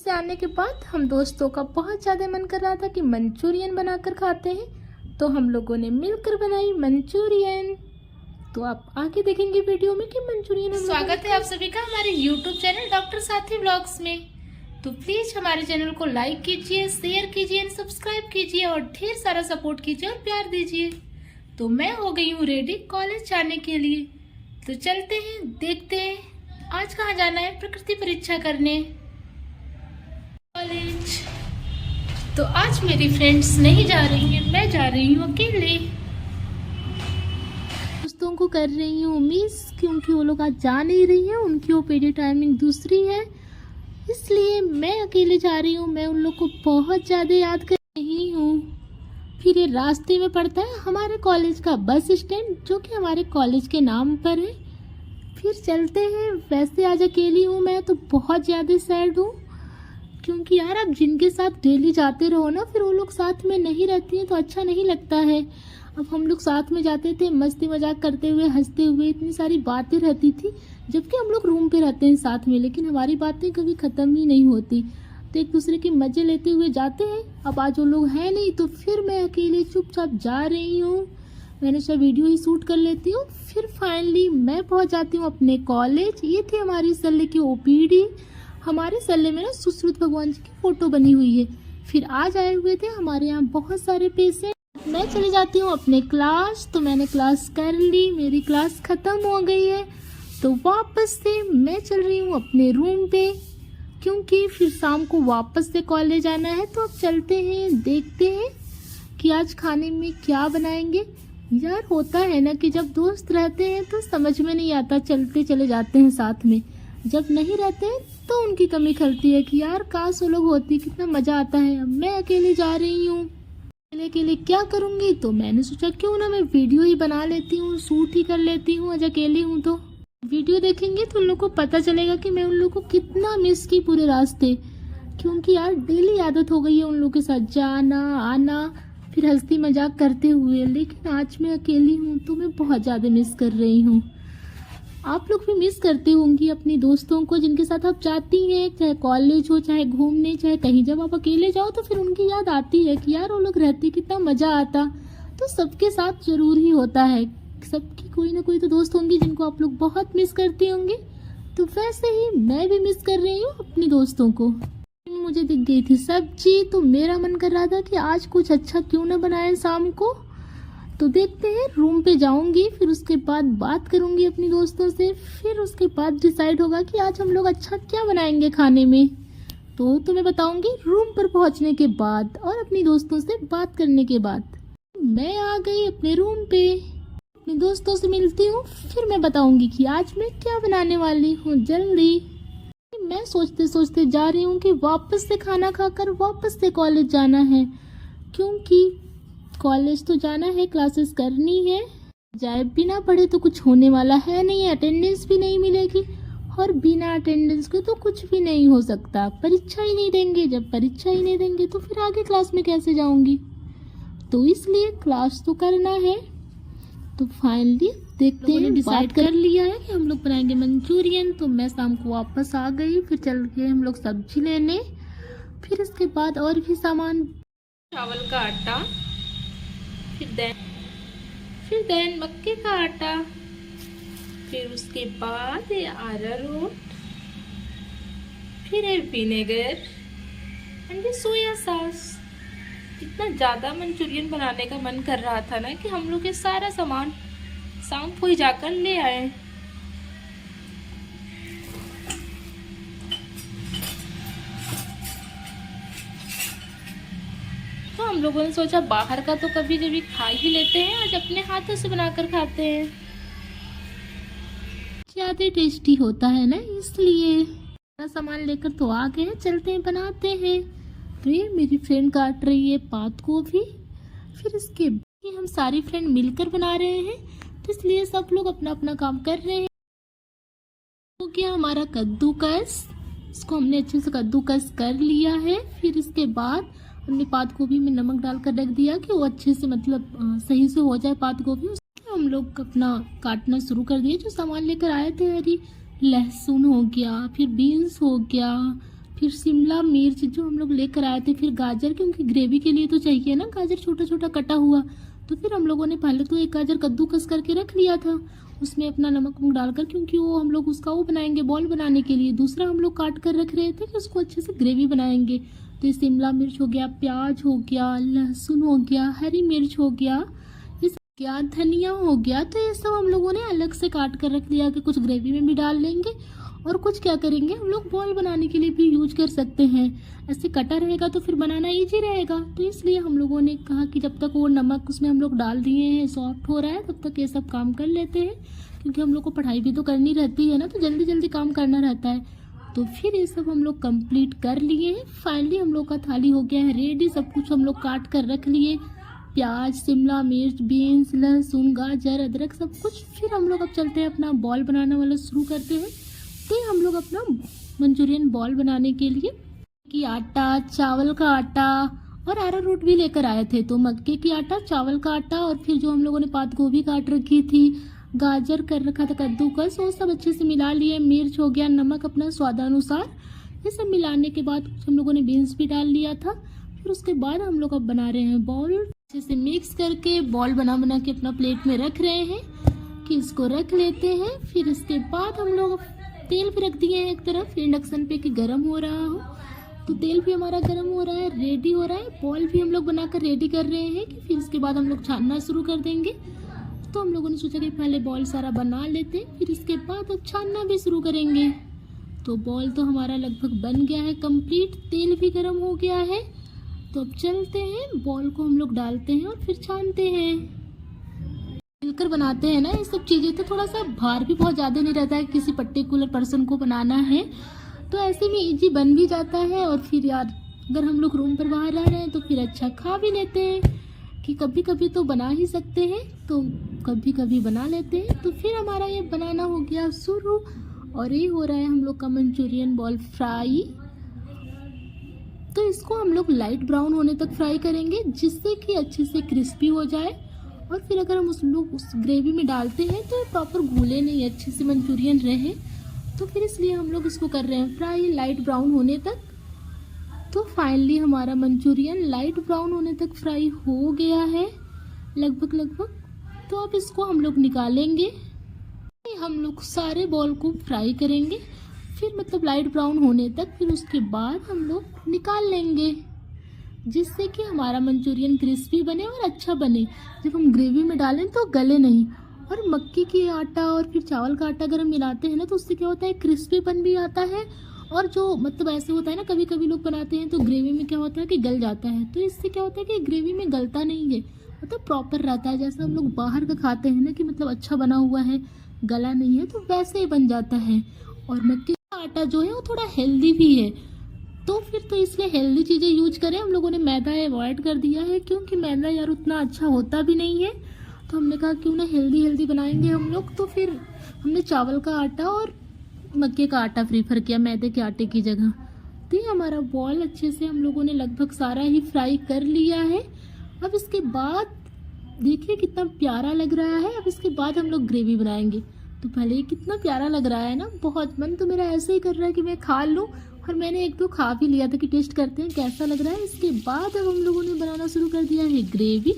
से आने के बाद हम दोस्तों का बहुत ज़्यादा मन कर रहा था कि मंचूरियन बनाकर खाते हैं, तो हम लोगों ने मिलकर बनाई मंचूरियन। तो आप आगे देखेंगे वीडियो में कि मंचूरियन। स्वागत है आप सभी का हमारे YouTube चैनल डॉक्टर साथी ब्लॉग्स में। तो प्लीज़ हमारे चैनल को लाइक कीजिए, शेयर कीजिए एंड सब्सक्राइब कीजिए और ढेर सारा सपोर्ट कीजिए और प्यार दीजिए। तो मैं हो गई हूँ रेडी कॉलेज जाने के लिए। तो चलते हैं, देखते हैं आज कहाँ जाना है। प्रकृति परीक्षा करने कॉलेज। तो आज मेरी फ्रेंड्स नहीं जा रही हैं, मैं जा रही हूँ अकेले। दोस्तों को कर रही हूँ मिस, क्योंकि वो लोग आज जा नहीं रही हैं, उनकी ओपीडी टाइमिंग दूसरी है, इसलिए मैं अकेले जा रही हूँ। मैं उन लोग को बहुत ज़्यादा याद कर रही हूँ। फिर ये रास्ते में पड़ता है हमारे कॉलेज का बस स्टैंड, जो कि हमारे कॉलेज के नाम पर है। फिर चलते हैं। वैसे आज अकेली हूँ मैं, तो बहुत ज़्यादा सैड हूँ, क्योंकि यार आप जिनके साथ डेली जाते रहो ना, फिर वो लोग साथ में नहीं रहती हैं तो अच्छा नहीं लगता है। अब हम लोग साथ में जाते थे, मस्ती मजाक करते हुए, हंसते हुए, इतनी सारी बातें रहती थी, जबकि हम लोग रूम पे रहते हैं साथ में, लेकिन हमारी बातें कभी ख़त्म ही नहीं होती। तो एक दूसरे के मज़े लेते हुए जाते हैं। अब आज वो लोग हैं नहीं, तो फिर मैं अकेले चुपचाप जा रही हूँ। मैंने सोचा वीडियो ही शूट कर लेती हूँ। फिर फाइनली मैं पहुँच जाती हूँ अपने कॉलेज। ये थी हमारी सल्ले की ओपीडी। हमारे सल्ले में ना सुश्रुत भगवान जी की फ़ोटो बनी हुई है। फिर आज आए हुए थे हमारे यहाँ बहुत सारे पेशेंट। मैं चली जाती हूँ अपने क्लास। तो मैंने क्लास कर ली, मेरी क्लास ख़त्म हो गई है। तो वापस से मैं चल रही हूँ अपने रूम पे, क्योंकि फिर शाम को वापस से कॉलेज आना है। तो अब चलते हैं, देखते हैं कि आज खाने में क्या बनाएंगे। यार होता है ना कि जब दोस्त रहते हैं तो समझ में नहीं आता, चलते चले जाते हैं साथ में। जब नहीं रहते हैं तो उनकी कमी खलती है कि यार काश वो लोग होती, कितना मज़ा आता है। अब मैं अकेले जा रही हूँ, अकेले क्या करूँगी। तो मैंने सोचा क्यों ना मैं वीडियो ही बना लेती हूँ, शूट ही कर लेती हूँ। आज अकेली हूँ तो वीडियो देखेंगे तो उन लोगों को पता चलेगा कि मैं उन लोगों को कितना मिस की पूरे रास्ते, क्योंकि यार डेली आदत हो गई है उन लोगों के साथ जाना आना, फिर हंसी मजाक करते हुए। लेकिन आज मैं अकेली हूँ तो मैं बहुत ज़्यादा मिस कर रही हूँ। आप लोग भी मिस करते होंगी अपनी दोस्तों को, जिनके साथ आप जाती हैं, चाहे कॉलेज हो, चाहे घूमने, चाहे कहीं। जब आप अकेले जाओ तो फिर उनकी याद आती है कि यार वो लोग रहते, कितना मज़ा आता। तो सबके साथ ज़रूर ही होता है, सबकी कोई ना कोई तो दोस्त होंगी जिनको आप लोग बहुत मिस करती होंगी। तो वैसे ही मैं भी मिस कर रही हूँ अपनी दोस्तों को। मुझे दिख गई थी सब्जी, तो मेरा मन कर रहा था कि आज कुछ अच्छा क्यों ना बनाए शाम को। तो देखते हैं, रूम पे जाऊंगी, फिर उसके बाद बात करूंगी अपनी दोस्तों से। फिर उसके बाद डिसाइड होगा कि आज हम लोग अच्छा क्या बनाएंगे खाने में। तो तुम्हें बताऊंगी रूम पर पहुंचने के बाद और अपनी दोस्तों से बात करने के बाद। मैं आ गई अपने रूम पे, अपने दोस्तों से मिलती हूँ, फिर मैं बताऊंगी कि आज मैं क्या बनाने वाली हूँ जल्दी। मैं सोचते सोचते जा रही हूँ कि वापस से खाना खाकर वापस से कॉलेज जाना है, क्योंकि कॉलेज तो जाना है, क्लासेस करनी है। जाए बिना पढ़े तो कुछ होने वाला है नहीं, अटेंडेंस भी नहीं मिलेगी, और बिना अटेंडेंस के तो कुछ भी नहीं हो सकता। परीक्षा ही नहीं देंगे, जब परीक्षा ही नहीं देंगे तो फिर आगे क्लास में कैसे जाऊंगी। तो इसलिए क्लास तो करना है। तो फाइनली देखते हैं, डिसाइड कर लिया है कि हम लोग बनाएंगे मंचूरियन। तो मैं शाम को वापस आ गई, फिर चल के हम लोग सब्जी लेने, फिर इसके बाद और भी सामान, चावल का आटा, फिर देन मक्के का आटा, फिर उसके बाद ये अरारोट, फिर ये विनेगर एंड ये सोया सॉस। इतना ज़्यादा मंचूरियन बनाने का मन कर रहा था ना कि हम लोग ये सारा सामान शाम को ही जाकर ले आए। तो हम लोगों ने सोचा बाहर का तो कभी कभी खा ही लेते हैं, आज अपने हाथों से बनाकर खाते हैं, ज़्यादा टेस्टी होता है ना, इसलिए सामान लेकर तो आ गए, चलते हैं बनाते हैं। तो ये मेरी फ्रेंड काट रही है पात गोभी, फिर इसके हम सारी फ्रेंड मिलकर बना रहे हैं, तो इसलिए सब लोग अपना अपना काम कर रहे हैं। हो गया हमारा कद्दूकस, इसको हमने अच्छे से कद्दूकस कर लिया है। फिर इसके बाद हमने पात गोभी में नमक डालकर रख दिया कि वो अच्छे से मतलब सही से हो जाए पात गोभी। उसके हम लोग अपना काटना शुरू कर दिए। जो सामान लेकर आए थे, हरी लहसुन हो गया, फिर बीन्स हो गया, फिर शिमला मिर्च जो हम लोग लेकर आए थे, फिर गाजर, क्योंकि ग्रेवी के लिए तो चाहिए ना गाजर छोटा छोटा कटा हुआ। तो फिर हम लोगों ने पहले तो एक गाजर कद्दूकस करके रख लिया था, उसमें अपना नमक डालकर, क्योंकि वो हम लोग उसका वो बनाएंगे बॉल बनाने के लिए। दूसरा हम लोग काट कर रख रहे थे कि उसको अच्छे से ग्रेवी बनाएंगे। तो शिमला मिर्च हो गया, प्याज हो गया, लहसुन हो गया, हरी मिर्च हो गया, क्या धनिया हो गया। तो ये सब हम लोगों ने अलग से काट कर रख लिया कि कुछ ग्रेवी में भी डाल लेंगे और कुछ क्या करेंगे हम लोग बॉल बनाने के लिए भी यूज कर सकते हैं। ऐसे कटा रहेगा तो फिर बनाना इजी रहेगा। तो इसलिए हम लोगों ने कहा कि जब तक वो नमक उसमें हम लोग डाल दिए हैं, सॉफ्ट हो रहा है, तब तक ये सब काम कर लेते हैं, क्योंकि हम लोग को पढ़ाई भी तो करनी रहती है ना, तो जल्दी जल्दी काम करना रहता है। तो फिर ये सब हम लोग कंप्लीट कर लिए हैं। फाइनली हम लोग का थाली हो गया है रेडी। सब कुछ हम लोग काट कर रख लिए, प्याज, शिमला मिर्च, बीन्स, लहसुन, गाजर, अदरक, सब कुछ। फिर हम लोग अब चलते हैं अपना बॉल बनाने वाला शुरू करते हैं। तो हम लोग अपना मंचूरियन बॉल बनाने के लिए कि आटा, चावल का आटा और अरारोट भी लेकर आए थे। तो मक्के की आटा, चावल का आटा और फिर जो हम लोगों ने पात गोभी काट रखी थी, गाजर कर रखा था कद्दूकस, वो सब अच्छे से मिला लिए। मिर्च हो गया, नमक अपना स्वादानुसार। ये सब मिलाने के बाद हम लोगों ने बीन्स भी डाल लिया था। फिर उसके बाद हम लोग अब बना रहे हैं बॉल। अच्छे से मिक्स करके बॉल बना बना के अपना प्लेट में रख रहे हैं कि इसको रख लेते हैं। फिर इसके बाद हम लोग तेल भी रख दिए हैं एक तरफ इंडक्शन पे कि गर्म हो रहा हो। तो तेल भी हमारा गर्म हो रहा है, रेडी हो रहा है। बॉल भी हम लोग बनाकर रेडी कर रहे हैं कि फिर इसके बाद हम लोग छानना शुरू कर देंगे। तो हम लोगों ने सोचा कि पहले बॉल सारा बना लेते, फिर इसके बाद अब छानना भी शुरू करेंगे। तो बॉल तो हमारा लगभग बन गया है कंप्लीट, तेल भी गर्म हो गया है। तो अब चलते हैं, बॉल को हम लोग डालते हैं और फिर छानते हैं। मिलकर बनाते हैं ना ये सब चीज़ें, तो थोड़ा सा भार भी बहुत ज़्यादा नहीं रहता है, किसी पर्टिकुलर पर्सन को बनाना है तो ऐसे में इजी बन भी जाता है। और फिर यार अगर हम लोग रूम पर बाहर रह रहे हैं तो फिर अच्छा खा भी लेते हैं कि कभी कभी तो बना ही सकते हैं, तो कभी कभी बना लेते हैं। तो फिर हमारा ये बनाना हो गया शुरू और ये हो रहा है हम लोग का मंचूरियन बॉल फ्राई। तो इसको हम लोग लाइट ब्राउन होने तक फ्राई करेंगे, जिससे कि अच्छे से क्रिस्पी हो जाए। और फिर अगर हम उस ग्रेवी में डालते हैं तो प्रॉपर घुले नहीं, अच्छे से मंचूरियन रहे। तो फिर इसलिए हम लोग इसको कर रहे हैं फ्राई लाइट ब्राउन होने तक। तो फाइनली हमारा मंचूरियन लाइट ब्राउन होने तक फ्राई हो गया है लगभग। तो अब इसको हम लोग निकालेंगे। हम लोग सारे बॉल को फ्राई करेंगे, फिर मतलब लाइट ब्राउन होने तक। फिर उसके बाद हम लोग निकाल लेंगे, जिससे कि हमारा मंचूरियन क्रिस्पी बने और अच्छा बने। जब हम ग्रेवी में डालें तो गले नहीं। और मक्की की आटा और फिर चावल का आटा अगर हम मिलाते हैं ना, तो उससे क्या होता है क्रिस्पीपन भी आता है। और जो मतलब ऐसे होता है ना, कभी कभी लोग बनाते हैं तो ग्रेवी में क्या होता है कि गल जाता है। तो इससे क्या होता है कि ग्रेवी में गलता नहीं है, मतलब प्रॉपर रहता है। जैसे हम लोग बाहर का खाते हैं ना कि मतलब अच्छा बना हुआ है, गला नहीं है, तो वैसे ही बन जाता है। और मक्की का आटा जो है वो थोड़ा हेल्दी भी है, तो फिर तो इसलिए हेल्दी चीज़ें यूज करें। हम लोगों ने मैदा अवॉइड कर दिया है, क्योंकि मैदा यार उतना अच्छा होता भी नहीं है। तो हमने कहा क्यों ना हेल्दी बनाएंगे हम लोग। तो फिर हमने चावल का आटा और मक्के का आटा प्रीफर किया मैदे के आटे की जगह। तो ये हमारा बॉल अच्छे से हम लोगों ने लगभग सारा ही फ्राई कर लिया है। अब इसके बाद देखिए कितना प्यारा लग रहा है। अब इसके बाद हम लोग ग्रेवी बनाएंगे। तो पहले ये कितना प्यारा लग रहा है ना, बहुत। मन तो मेरा ऐसे ही कर रहा है कि मैं खा लूँ, और मैंने एक दो खा भी लिया था कि टेस्ट करते हैं कैसा लग रहा है। इसके बाद अब हम लोगों ने बनाना शुरू कर दिया है ग्रेवी।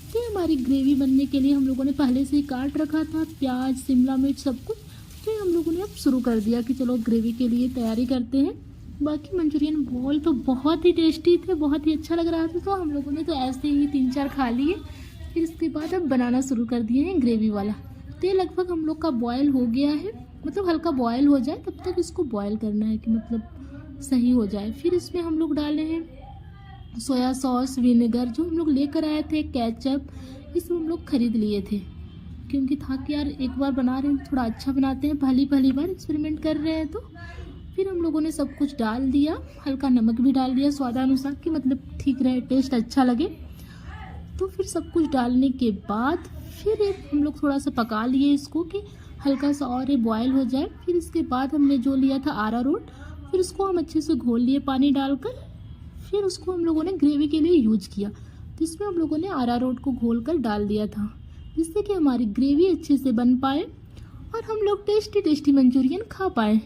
तो हमारी ग्रेवी बनने के लिए हम लोगों ने पहले से ही काट रखा था प्याज, शिमला मिर्च, सब कुछ। तो हम लोगों ने अब शुरू कर दिया कि चलो ग्रेवी के लिए तैयारी करते हैं। बाकी मंचूरियन बॉल तो बहुत ही टेस्टी थे, बहुत ही अच्छा लग रहा था। तो हम लोगों ने तो ऐसे ही 3-4 खा लिए। फिर इसके बाद अब बनाना शुरू कर दिए हैं ग्रेवी वाला। तो ये लगभग हम लोग का बॉयल हो गया है, मतलब हल्का बॉयल हो जाए तब तक इसको बॉयल करना है कि मतलब सही हो जाए। फिर इसमें हम लोग डाले हैं सोया सॉस, विनेगर जो हम लोग लेकर आए थे, केचप, इसमें हम लोग खरीद लिए थे, क्योंकि था कि यार एक बार बना रहे हैं थोड़ा अच्छा बनाते हैं, पहली बार एक्सपेरिमेंट कर रहे हैं। तो फिर हम लोगों ने सब कुछ डाल दिया, हल्का नमक भी डाल दिया स्वादानुसार कि मतलब ठीक रहे, टेस्ट अच्छा लगे। तो फिर सब कुछ डालने के बाद फिर हम लोग थोड़ा सा पका लिए इसको कि हल्का सा और ये बॉयल हो जाए। फिर इसके बाद हमने जो लिया था अरारोट, फिर उसको हम अच्छे से घोल लिए पानी डालकर। फिर उसको हम लोगों ने ग्रेवी के लिए यूज किया। तो इसमें हम लोगों ने अरारोट को घोल कर डाल दिया था, जिससे कि हमारी ग्रेवी अच्छे से बन पाए और हम लोग टेस्टी मंचूरियन खा पाए।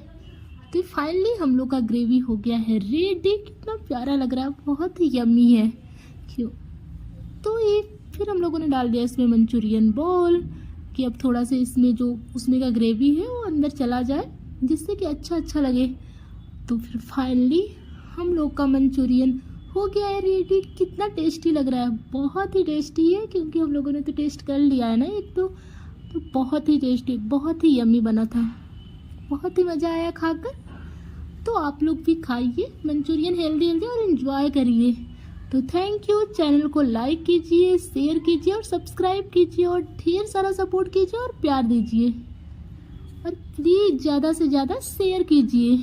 तो फाइनली हम लोग का ग्रेवी हो गया है रेडी। कितना प्यारा लग रहा है, बहुत ही यम्मी है। क्यों तो ये फिर हम लोगों ने डाल दिया इसमें मंचूरियन बॉल कि अब थोड़ा सा इसमें जो उसमें का ग्रेवी है वो अंदर चला जाए, जिससे कि अच्छा लगे। तो फिर फाइनली हम लोग का मंचूरियन हो गया है रेडी। कितना टेस्टी लग रहा है, बहुत ही टेस्टी है, क्योंकि हम लोगों ने तो टेस्ट कर लिया है ना एक तो बहुत ही टेस्टी, बहुत ही यम्मी बना था, बहुत ही मज़ा आया खाकर। तो आप लोग भी खाइए मंचूरियन, हेल्दी और एंजॉय करिए। तो थैंक यू। चैनल को लाइक कीजिए, शेयर कीजिए और सब्सक्राइब कीजिए और ढेर सारा सपोर्ट कीजिए और प्यार दीजिए, और प्लीज़ ज़्यादा से ज़्यादा शेयर कीजिए।